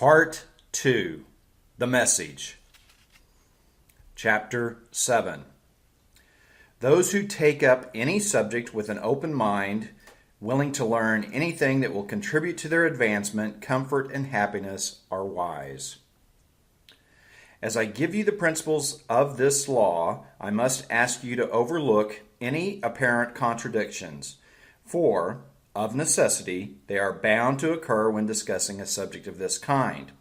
Part 2, The Message. Chapter 7. Those who take up any subject with an open mind, willing to learn anything that will contribute to their advancement, comfort, and happiness, are wise. As I give you the principles of this law, I must ask you to overlook any apparent contradictions, for, of necessity, they are bound to occur when discussing a subject of this kind.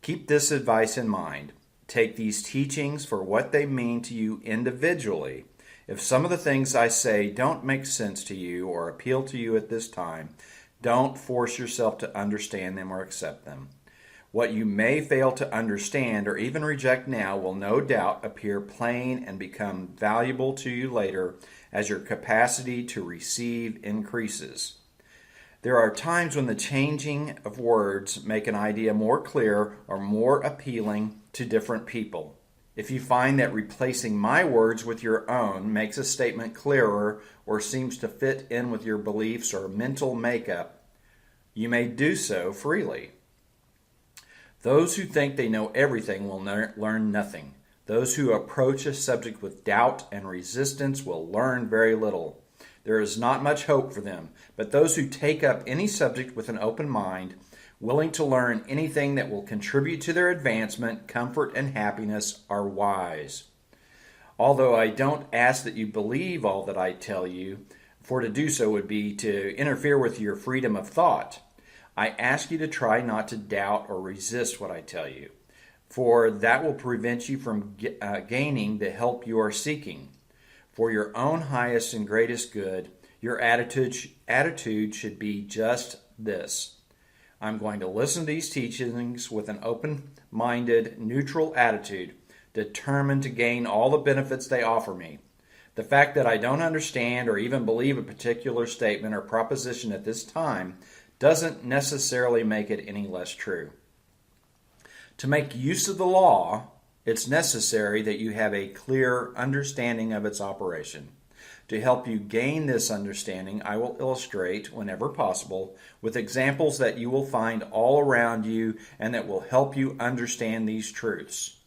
Keep this advice in mind. Take these teachings for what they mean to you individually. If some of the things I say don't make sense to you or appeal to you at this time, don't force yourself to understand them or accept them. What you may fail to understand or even reject now will no doubt appear plain and become valuable to you later as your capacity to receive increases. There are times when the changing of words make an idea more clear or more appealing to different people. If you find that replacing my words with your own makes a statement clearer or seems to fit in with your beliefs or mental makeup, you may do so freely. Those who think they know everything will learn nothing. Those who approach a subject with doubt and resistance will learn very little. There is not much hope for them, but those who take up any subject with an open mind, willing to learn anything that will contribute to their advancement, comfort, and happiness, are wise. Although I don't ask that you believe all that I tell you, for to do so would be to interfere with your freedom of thought, I ask you to try not to doubt or resist what I tell you, for that will prevent you from gaining the help you are seeking. For your own highest and greatest good, your attitude should be just this. I'm going to listen to these teachings with an open-minded, neutral attitude, determined to gain all the benefits they offer me. The fact that I don't understand or even believe a particular statement or proposition at this time doesn't necessarily make it any less true. To make use of the law, it's necessary that you have a clear understanding of its operation. To help you gain this understanding, I will illustrate, whenever possible, with examples that you will find all around you and that will help you understand these truths.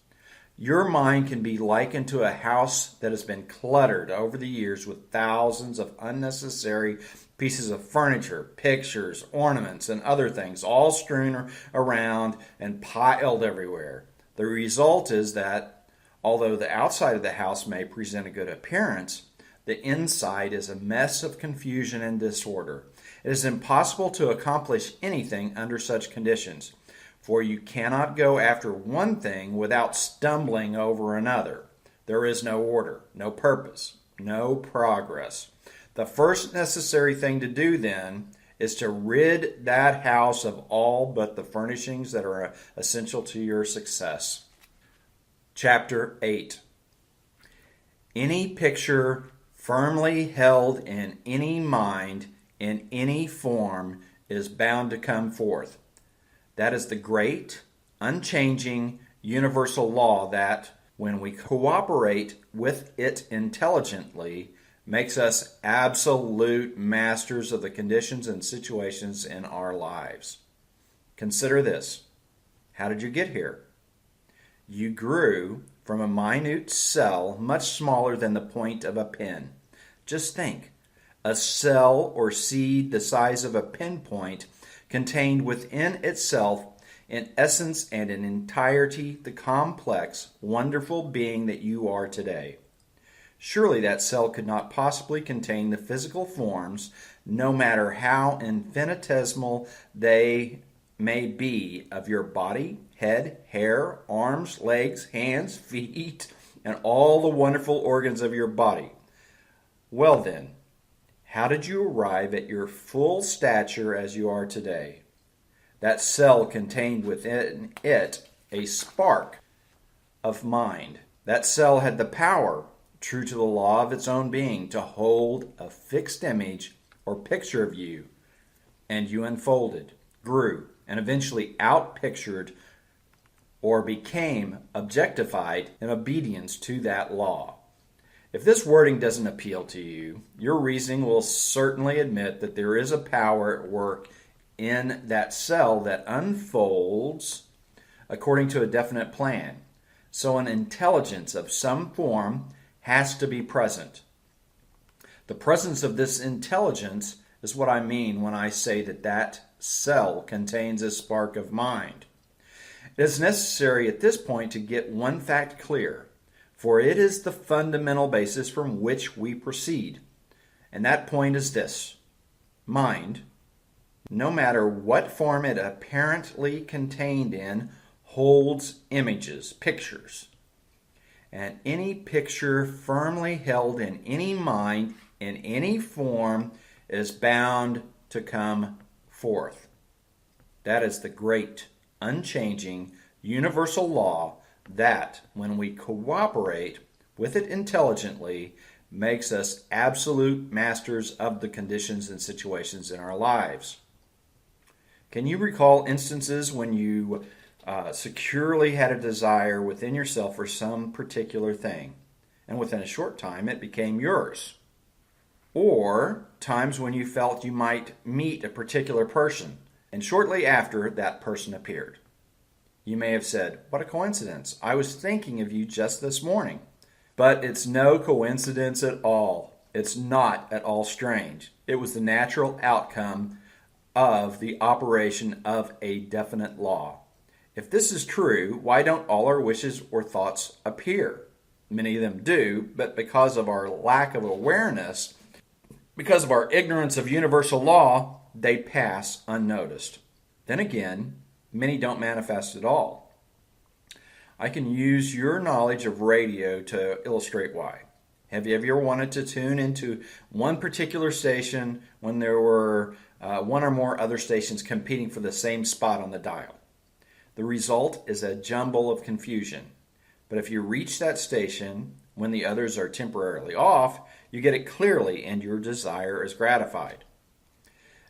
Your mind can be likened to a house that has been cluttered over the years with thousands of unnecessary pieces of furniture, pictures, ornaments, and other things all strewn around and piled everywhere. The result is that, although the outside of the house may present a good appearance, the inside is a mess of confusion and disorder. It is impossible to accomplish anything under such conditions, for you cannot go after one thing without stumbling over another. There is no order, no purpose, no progress. The first necessary thing to do, then, is to rid that house of all but the furnishings that are essential to your success. Chapter 8. Any picture firmly held in any mind, in any form, is bound to come forth. That is the great, unchanging, universal law that, when we cooperate with it intelligently, makes us absolute masters of the conditions and situations in our lives. Consider this. How did you get here? You grew from a minute cell much smaller than the point of a pin. Just think. A cell or seed the size of a pinpoint contained within itself, in essence and in entirety, the complex, wonderful being that you are today. Surely that cell could not possibly contain the physical forms, no matter how infinitesimal they may be, of your body, head, hair, arms, legs, hands, feet, and all the wonderful organs of your body. Well then, how did you arrive at your full stature as you are today? That cell contained within it a spark of mind. That cell had the power, true to the law of its own being, to hold a fixed image or picture of you, and you unfolded, grew, and eventually outpictured or became objectified in obedience to that law. If this wording doesn't appeal to you, your reasoning will certainly admit that there is a power at work in that cell that unfolds according to a definite plan. So an intelligence of some form has to be present. The presence of this intelligence is what I mean when I say that that cell contains a spark of mind. It is necessary at this point to get one fact clear, for it is the fundamental basis from which we proceed. And that point is this: mind, no matter what form it apparently contained in, holds images, pictures. And any picture firmly held in any mind, in any form, is bound to come forth. That is the great, unchanging, universal law that, when we cooperate with it intelligently, makes us absolute masters of the conditions and situations in our lives. Can you recall instances when you securely had a desire within yourself for some particular thing, and within a short time it became yours? Or times when you felt you might meet a particular person, and shortly after that person appeared. You may have said, "What a coincidence. I was thinking of you just this morning." But it's no coincidence at all. It's not at all strange. It was the natural outcome of the operation of a definite law. If this is true, why don't all our wishes or thoughts appear? Many of them do, but because of our lack of awareness, because of our ignorance of universal law, they pass unnoticed. Then again, many don't manifest at all. I can use your knowledge of radio to illustrate why. Have you ever wanted to tune into one particular station when there were one or more other stations competing for the same spot on the dial? The result is a jumble of confusion. But if you reach that station when the others are temporarily off, you get it clearly and your desire is gratified.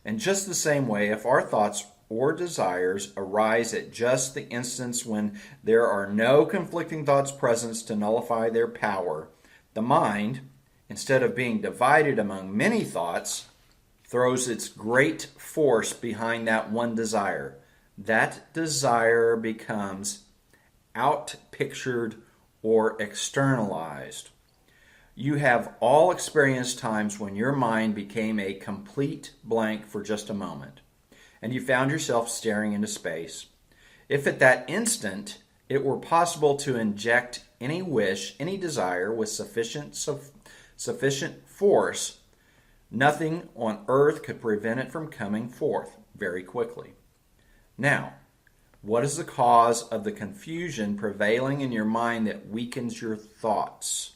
In just the same way, if our thoughts or desires arise at just the instance when there are no conflicting thoughts present to nullify their power, the mind, instead of being divided among many thoughts, throws its great force behind that one desire. That desire becomes outpictured or externalized. You have all experienced times when your mind became a complete blank for just a moment, and you found yourself staring into space. If at that instant it were possible to inject any wish, any desire with sufficient force, nothing on earth could prevent it from coming forth very quickly. Now, what is the cause of the confusion prevailing in your mind that weakens your thoughts?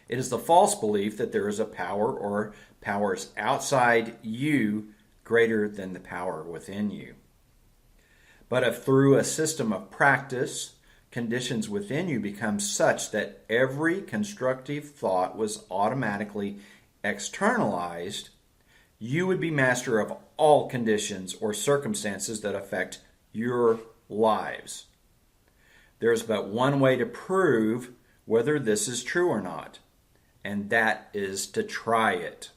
It is the false belief that there is a power or powers outside you greater than the power within you. But if through a system of practice, conditions within you become such that every constructive thought was automatically externalized, you would be master of all conditions or circumstances that affect your lives. There is but one way to prove whether this is true or not, and that is to try it.